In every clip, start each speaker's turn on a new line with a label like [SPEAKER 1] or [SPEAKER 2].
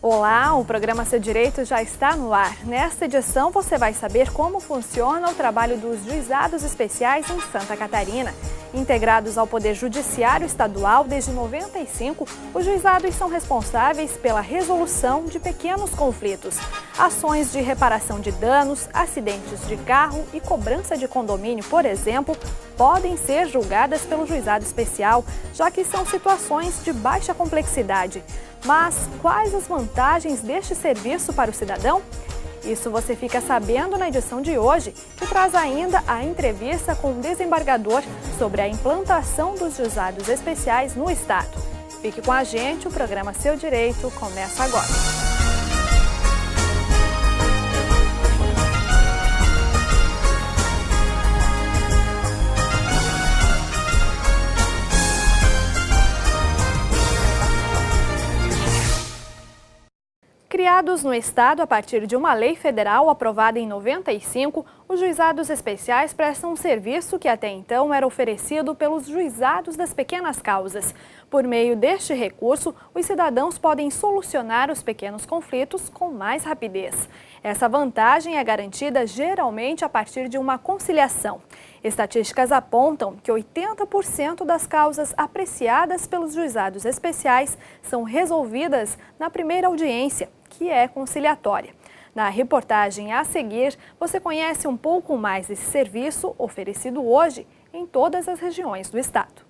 [SPEAKER 1] Olá, o programa Seu Direito já está no ar. Nesta edição você vai saber como funciona o trabalho dos juizados especiais em Santa Catarina. Integrados ao Poder Judiciário Estadual desde 95, os juizados são responsáveis pela resolução de pequenos conflitos. Ações de reparação de danos, acidentes de carro e cobrança de condomínio, por exemplo, podem ser julgadas pelo juizado especial, já que são situações de baixa complexidade. Mas quais as vantagens deste serviço para o cidadão? Isso você fica sabendo na edição de hoje, que traz ainda a entrevista com o desembargador sobre a implantação dos juizados especiais no Estado. Fique com a gente, o programa Seu Direito começa agora. Criados no Estado a partir de uma lei federal aprovada em 95, os juizados especiais prestam um serviço que até então era oferecido pelos juizados das pequenas causas. Por meio deste recurso, os cidadãos podem solucionar os pequenos conflitos com mais rapidez. Essa vantagem é garantida geralmente a partir de uma conciliação. Estatísticas apontam que 80% das causas apreciadas pelos juizados especiais são resolvidas na primeira audiência, que é conciliatória. Na reportagem a seguir, você conhece um pouco mais desse serviço oferecido hoje em todas as regiões do estado.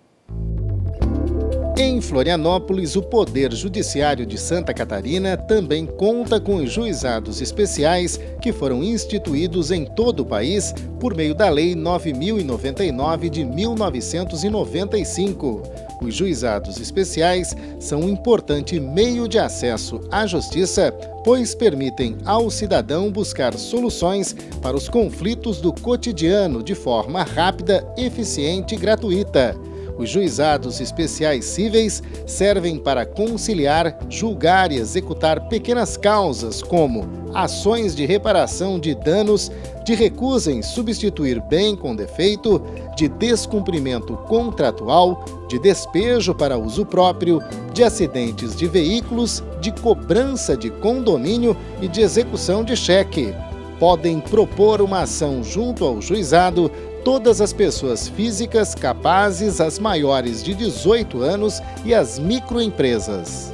[SPEAKER 2] Em Florianópolis, o Poder Judiciário de Santa Catarina também conta com os juizados especiais que foram instituídos em todo o país por meio da Lei 9.099 de 1995. Os juizados especiais são um importante meio de acesso à justiça, pois permitem ao cidadão buscar soluções para os conflitos do cotidiano de forma rápida, eficiente e gratuita. Os juizados especiais cíveis servem para conciliar, julgar e executar pequenas causas, como ações de reparação de danos, de recusa em substituir bem com defeito, de descumprimento contratual, de despejo para uso próprio, de acidentes de veículos, de cobrança de condomínio e de execução de cheque. Podem propor uma ação junto ao juizado todas as pessoas físicas capazes, as maiores de 18 anos e as microempresas.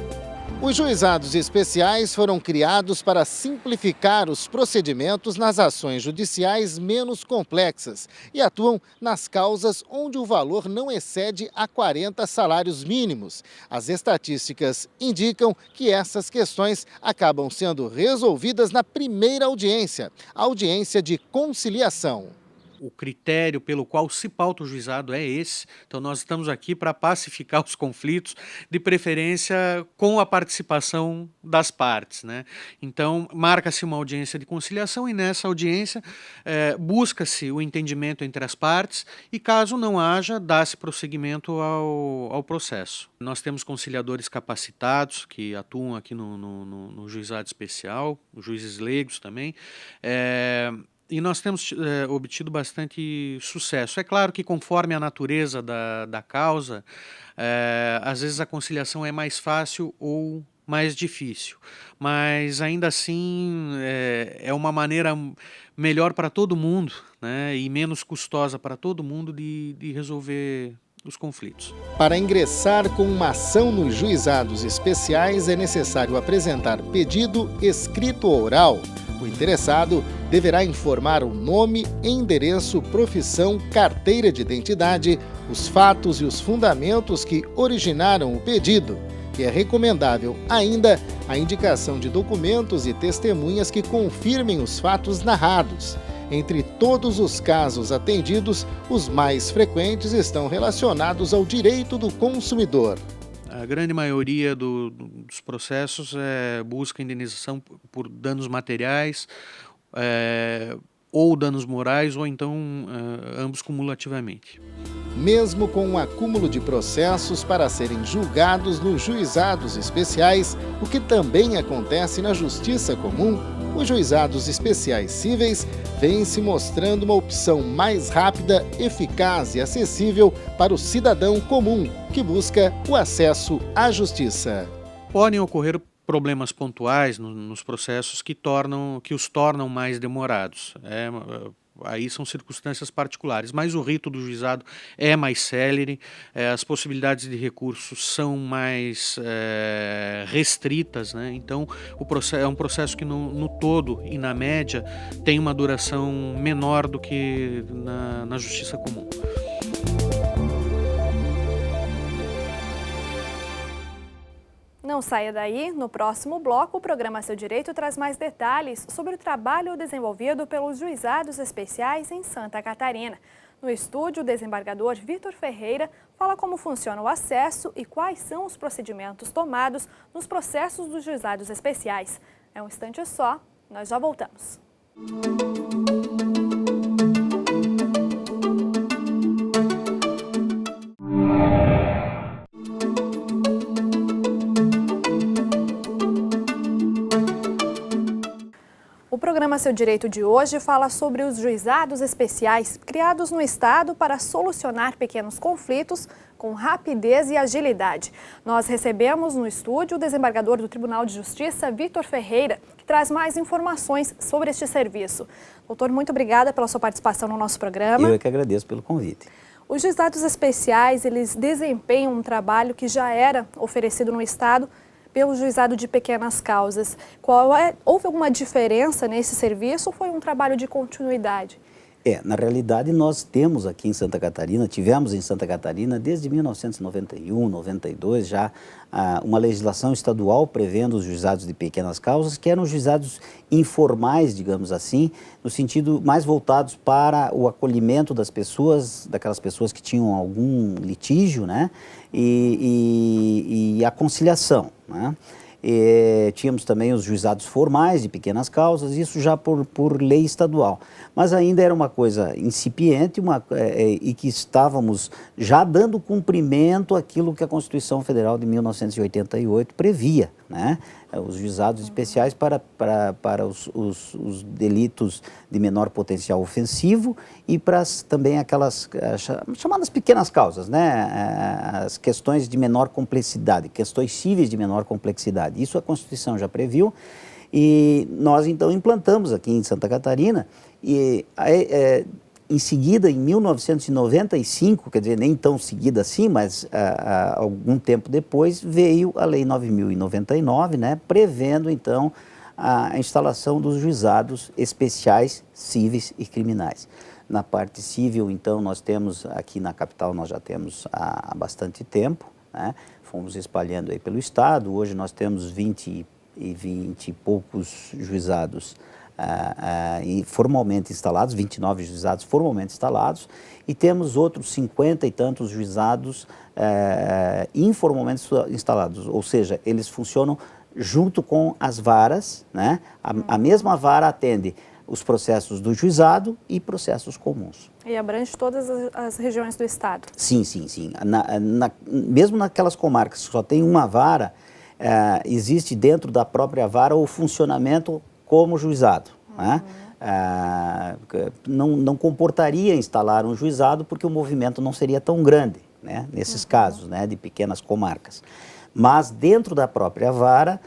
[SPEAKER 2] Os juizados especiais foram criados para simplificar os procedimentos nas ações judiciais menos complexas e atuam nas causas onde o valor não excede a 40 salários mínimos. As estatísticas indicam que essas questões acabam sendo resolvidas na primeira audiência, a audiência de conciliação.
[SPEAKER 3] O critério pelo qual se pauta o juizado é esse. Então nós estamos aqui para pacificar os conflitos, de preferência com a participação das partes, né? Então marca-se uma audiência de conciliação e nessa audiência busca-se o entendimento entre as partes e caso não haja, dá-se prosseguimento ao processo. Nós temos conciliadores capacitados que atuam aqui no juizado especial, os juízes leigos também, e nós temos obtido bastante sucesso. É claro que conforme a natureza da causa, às vezes a conciliação é mais fácil ou mais difícil, mas ainda assim é uma maneira melhor para todo mundo, né, e menos custosa para todo mundo de resolver os conflitos.
[SPEAKER 2] Para ingressar com uma ação nos juizados especiais é necessário apresentar pedido escrito ou oral. O interessado deverá informar o nome, endereço, profissão, carteira de identidade, os fatos e os fundamentos que originaram o pedido. E é recomendável ainda a indicação de documentos e testemunhas que confirmem os fatos narrados. Entre todos os casos atendidos, os mais frequentes estão relacionados ao direito do consumidor.
[SPEAKER 3] A grande maioria dos processos busca indenização por danos materiais, ou danos morais, ou então ambos cumulativamente.
[SPEAKER 2] Mesmo com um acúmulo de processos para serem julgados nos juizados especiais, o que também acontece na Justiça Comum, os juizados especiais cíveis vêm se mostrando uma opção mais rápida, eficaz e acessível para o cidadão comum que busca o acesso à justiça.
[SPEAKER 3] Podem ocorrer problemas pontuais nos processos que os tornam mais demorados. Aí são circunstâncias particulares, mas o rito do juizado é mais célere, as possibilidades de recursos são mais restritas, né? Então é um processo que no todo e na média tem uma duração menor do que na justiça comum.
[SPEAKER 1] Não saia daí, no próximo bloco o programa Seu Direito traz mais detalhes sobre o trabalho desenvolvido pelos juizados especiais em Santa Catarina. No estúdio, o desembargador Vitor Ferreira fala como funciona o acesso e quais são os procedimentos tomados nos processos dos juizados especiais. É um instante só, nós já voltamos. O programa Seu Direito de hoje fala sobre os juizados especiais criados no Estado para solucionar pequenos conflitos com rapidez e agilidade. Nós recebemos no estúdio o desembargador do Tribunal de Justiça, Vitor Ferreira, que traz mais informações sobre este serviço. Doutor, muito obrigada pela sua participação no nosso programa.
[SPEAKER 4] Eu é que agradeço pelo convite.
[SPEAKER 1] Os juizados especiais, eles desempenham um trabalho que já era oferecido no Estado pelo juizado de pequenas causas. Houve alguma diferença nesse serviço ou foi um trabalho de continuidade?
[SPEAKER 4] Na realidade nós temos aqui em Santa Catarina, tivemos em Santa Catarina desde 1991, 92 já uma legislação estadual prevendo os juizados de pequenas causas, que eram juizados informais, digamos assim, no sentido mais voltados para o acolhimento das pessoas, daquelas pessoas que tinham algum litígio, né, e a conciliação, né. Tínhamos também os juizados formais de pequenas causas, isso já por lei estadual. Mas ainda era uma coisa incipiente e que estávamos já dando cumprimento àquilo que a Constituição Federal de 1988 previa, né? Os juizados especiais para os delitos de menor potencial ofensivo e para também aquelas chamadas pequenas causas, né? As questões de menor complexidade, questões cíveis de menor complexidade. Isso a Constituição já previu e nós então implantamos aqui em Santa Catarina e em seguida, em 1995, quer dizer, nem tão seguida assim, mas algum tempo depois, veio a Lei 9.099, né, prevendo, então, a instalação dos juizados especiais cíveis e criminais. Na parte civil, então, nós temos, aqui na capital, nós já temos há bastante tempo, né, fomos espalhando aí pelo Estado, hoje nós temos 20 e poucos juizados formalmente instalados, 29 juizados formalmente instalados, e temos outros 50 e tantos juizados informalmente instalados, ou seja, eles funcionam junto com as varas, né? A mesma vara atende os processos do juizado e processos comuns.
[SPEAKER 1] E abrange todas as regiões do Estado? Sim,
[SPEAKER 4] sim, sim. Mesmo naquelas comarcas que só tem uma vara, existe dentro da própria vara o funcionamento como juizado. Né? Não comportaria instalar um juizado porque o movimento não seria tão grande, né? Nesses casos, né, de pequenas comarcas. Mas dentro da própria vara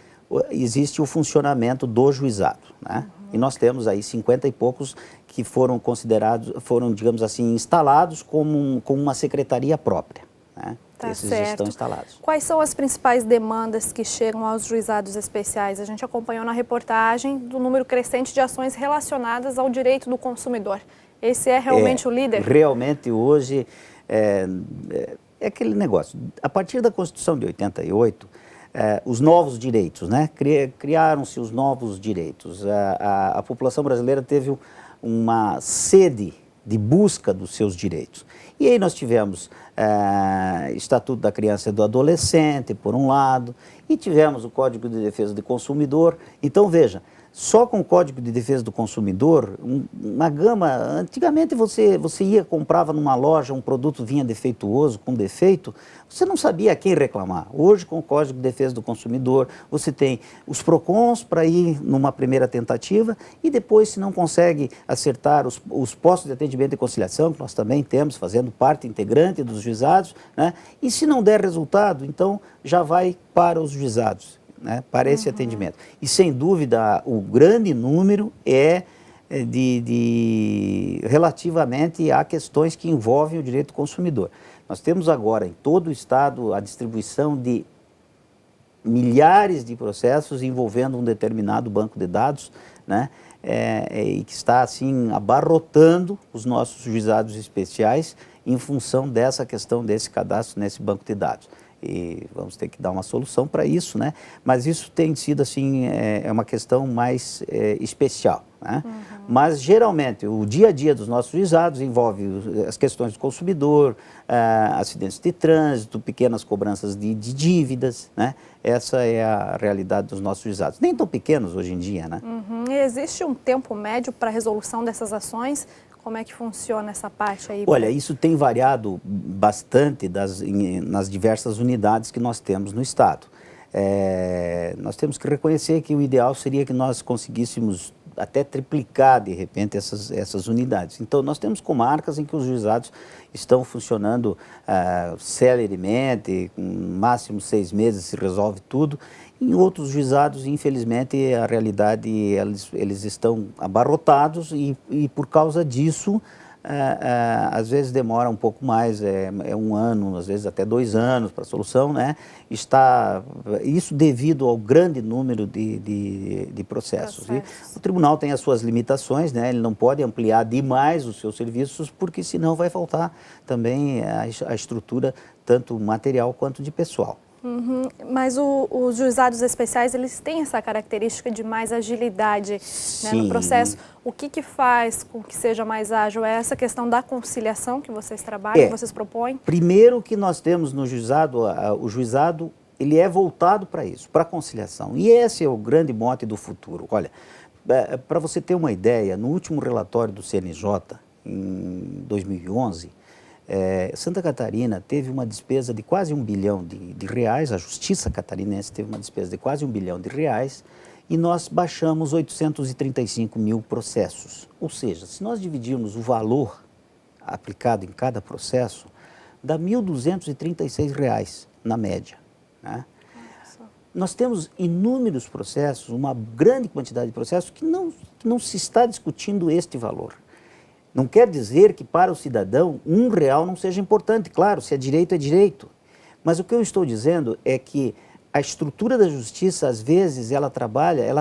[SPEAKER 4] existe o funcionamento do juizado, né? E nós temos aí 50 e poucos que foram considerados, digamos assim, instalados como uma secretaria própria, né? Esses certo. Estão instalados.
[SPEAKER 1] Quais são as principais demandas que chegam aos juizados especiais? A gente acompanhou na reportagem do número crescente de ações relacionadas ao direito do consumidor. Esse é realmente o líder?
[SPEAKER 4] Realmente hoje é aquele negócio. A partir da Constituição de 88, os novos direitos, né? Criaram-se os novos direitos. A população brasileira teve uma sede de busca dos seus direitos. E aí nós tivemos Estatuto da Criança e do Adolescente, por um lado, e tivemos o Código de Defesa do Consumidor. Então, veja, só com o Código de Defesa do Consumidor, uma gama, antigamente você comprava numa loja, um produto vinha defeituoso, com defeito, você não sabia a quem reclamar. Hoje, com o Código de Defesa do Consumidor, você tem os PROCONs para ir numa primeira tentativa e depois, se não consegue acertar os postos de atendimento e conciliação, que nós também temos, fazendo parte integrante dos juizados, né? E se não der resultado, então já vai para os juizados. né, para esse atendimento. E, sem dúvida, o grande número é relativamente a questões que envolvem o direito do consumidor. Nós temos agora, em todo o Estado, a distribuição de milhares de processos envolvendo um determinado banco de dados, né, e que está, assim, abarrotando os nossos juizados especiais em função dessa questão desse cadastro nesse banco de dados. E vamos ter que dar uma solução para isso, né? Mas isso tem sido, assim, é uma questão mais especial, né? Mas, geralmente, o dia a dia dos nossos juizados envolve as questões do consumidor, acidentes de trânsito, pequenas cobranças de dívidas, né? Essa é a realidade dos nossos juizados. Nem tão pequenos hoje em dia, né?
[SPEAKER 1] E existe um tempo médio para a resolução dessas ações? Como é que funciona essa parte aí?
[SPEAKER 4] Olha, isso tem variado bastante nas diversas unidades que nós temos no Estado. Nós temos que reconhecer que o ideal seria que nós conseguíssemos até triplicar, de repente, essas unidades. Então, nós temos comarcas em que os juizados estão funcionando celeremente, com máximo 6 meses se resolve tudo. Em outros juizados, infelizmente, a realidade, eles estão abarrotados e por causa disso, às vezes demora um pouco mais, é 1 ano, às vezes até 2 anos para a solução, né? Isso devido ao grande número de processos. E o tribunal tem as suas limitações, né? Ele não pode ampliar demais os seus serviços, porque senão vai faltar também a estrutura, tanto material quanto de pessoal.
[SPEAKER 1] Mas os juizados especiais, eles têm essa característica de mais agilidade, né, no processo. O que faz com que seja mais ágil? É essa questão da conciliação que vocês trabalham, que vocês propõem?
[SPEAKER 4] Primeiro que nós temos no juizado, o juizado, ele é voltado para isso, para a conciliação. E esse é o grande mote do futuro. Olha, para você ter uma ideia, no último relatório do CNJ, em 2011, Santa Catarina teve uma despesa de quase 1 bilhão de reais, a Justiça Catarinense teve uma despesa de quase 1 bilhão de reais e nós baixamos 835 mil processos. Ou seja, se nós dividirmos o valor aplicado em cada processo, dá R$ 1.236 na média, né? Nós temos inúmeros processos, uma grande quantidade de processos que não se está discutindo este valor. Não quer dizer que para o cidadão R$1 não seja importante. Claro, se é direito, é direito. Mas o que eu estou dizendo é que a estrutura da justiça, às vezes, ela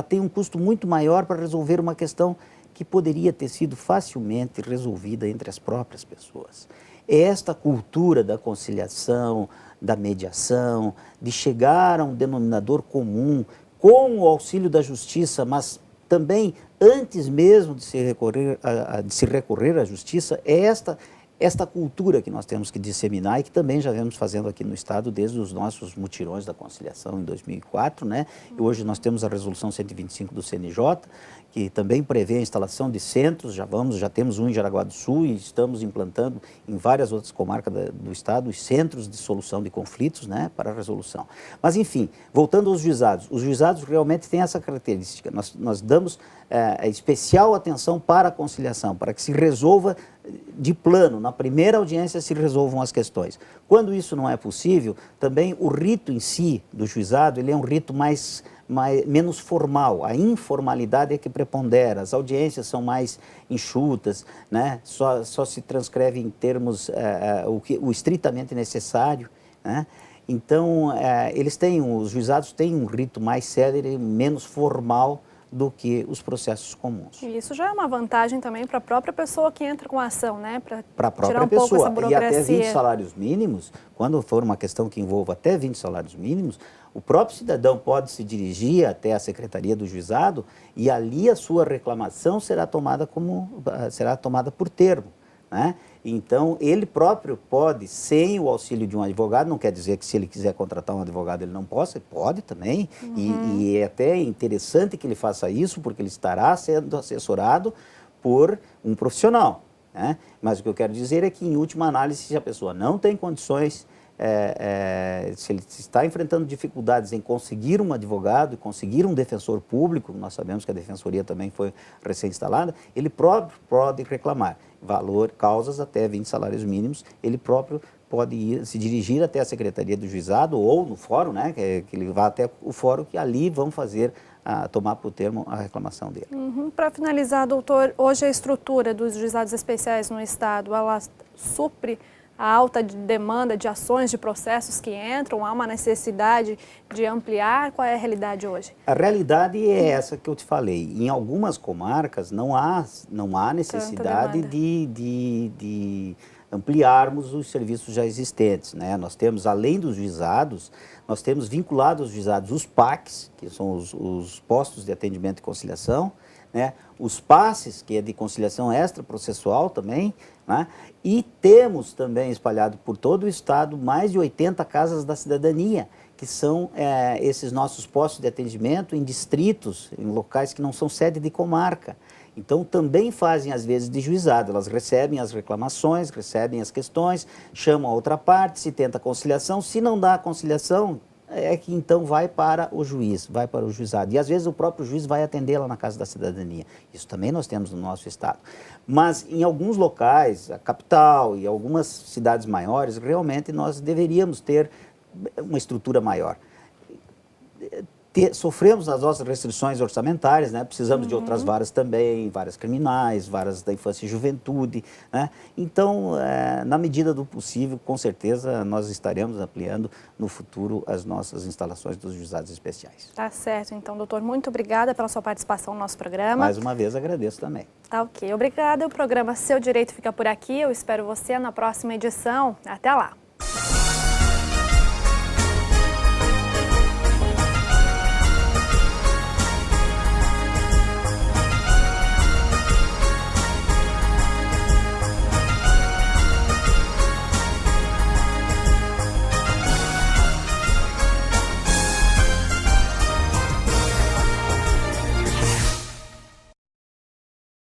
[SPEAKER 4] tem um custo muito maior para resolver uma questão que poderia ter sido facilmente resolvida entre as próprias pessoas. É esta cultura da conciliação, da mediação, de chegar a um denominador comum com o auxílio da justiça, mas também, antes mesmo de se recorrer à justiça, é esta cultura que nós temos que disseminar e que também já vemos fazendo aqui no Estado desde os nossos mutirões da conciliação em 2004, né? E hoje nós temos a resolução 125 do CNJ, que também prevê a instalação de centros, já temos um em Jaraguá do Sul e estamos implantando em várias outras comarcas do Estado os centros de solução de conflitos, né, para a resolução. Mas, enfim, voltando aos juizados, os juizados realmente têm essa característica, nós damos especial atenção para a conciliação, para que se resolva de plano, na primeira audiência se resolvam as questões. Quando isso não é possível, também o rito em si do juizado, ele é um rito menos formal, a informalidade é que prepondera, as audiências são mais enxutas, né? Só se transcreve em termos o estritamente necessário, né? Então, os juizados têm um rito mais célere, menos formal do que os processos comuns.
[SPEAKER 1] E isso já é uma vantagem também para a própria pessoa que entra com a ação, né?
[SPEAKER 4] Para a própria pessoa. E até 20 salários mínimos, quando for uma questão que envolva até 20 salários mínimos, o próprio cidadão pode se dirigir até a Secretaria do Juizado e ali a sua reclamação será tomada por termo, né? Então, ele próprio pode, sem o auxílio de um advogado, não quer dizer que se ele quiser contratar um advogado ele não possa, ele pode também, e é até interessante que ele faça isso, porque ele estará sendo assessorado por um profissional, né? Mas o que eu quero dizer é que, em última análise, se a pessoa não tem condições, se ele está enfrentando dificuldades em conseguir um advogado, conseguir um defensor público, nós sabemos que a defensoria também foi recém-instalada, ele próprio pode reclamar causas até 20 salários mínimos, ele próprio pode se dirigir até a Secretaria do Juizado ou no fórum, né, que ele vá até o fórum, que ali vão tomar por termo a reclamação dele.
[SPEAKER 1] Para finalizar, doutor, hoje a estrutura dos juizados especiais no Estado, ela supre a alta demanda de ações, de processos que entram? Há uma necessidade de ampliar? Qual é a realidade hoje?
[SPEAKER 4] A realidade é essa que eu te falei. Em algumas comarcas não há necessidade de ampliarmos os serviços já existentes, né? Nós temos, além dos juizados, nós temos vinculado aos juizados os PACs, que são os postos de atendimento e conciliação, né? Os PACs, que é de conciliação extraprocessual também, né? E temos também espalhado por todo o estado mais de 80 casas da cidadania, que são esses nossos postos de atendimento em distritos, em locais que não são sede de comarca. Então, também fazem, às vezes, de juizado. Elas recebem as reclamações, recebem as questões, chamam a outra parte, se tenta a conciliação. Se não dá a conciliação, é que então vai para o juiz, vai para o juizado. E, às vezes, o próprio juiz vai atendê-la na Casa da Cidadania. Isso também nós temos no nosso estado. Mas, em alguns locais, a capital e algumas cidades maiores, realmente nós deveríamos ter uma estrutura maior. Sofremos as nossas restrições orçamentárias, né? Precisamos de outras varas também, varas criminais, varas da infância e juventude, né? Então, na medida do possível, com certeza, nós estaremos ampliando no futuro as nossas instalações dos juizados especiais.
[SPEAKER 1] Tá certo, então, doutor, muito obrigada pela sua participação no nosso programa.
[SPEAKER 4] Mais uma vez, agradeço também.
[SPEAKER 1] Tá ok, obrigada. O programa Seu Direito fica por aqui. Eu espero você na próxima edição. Até lá.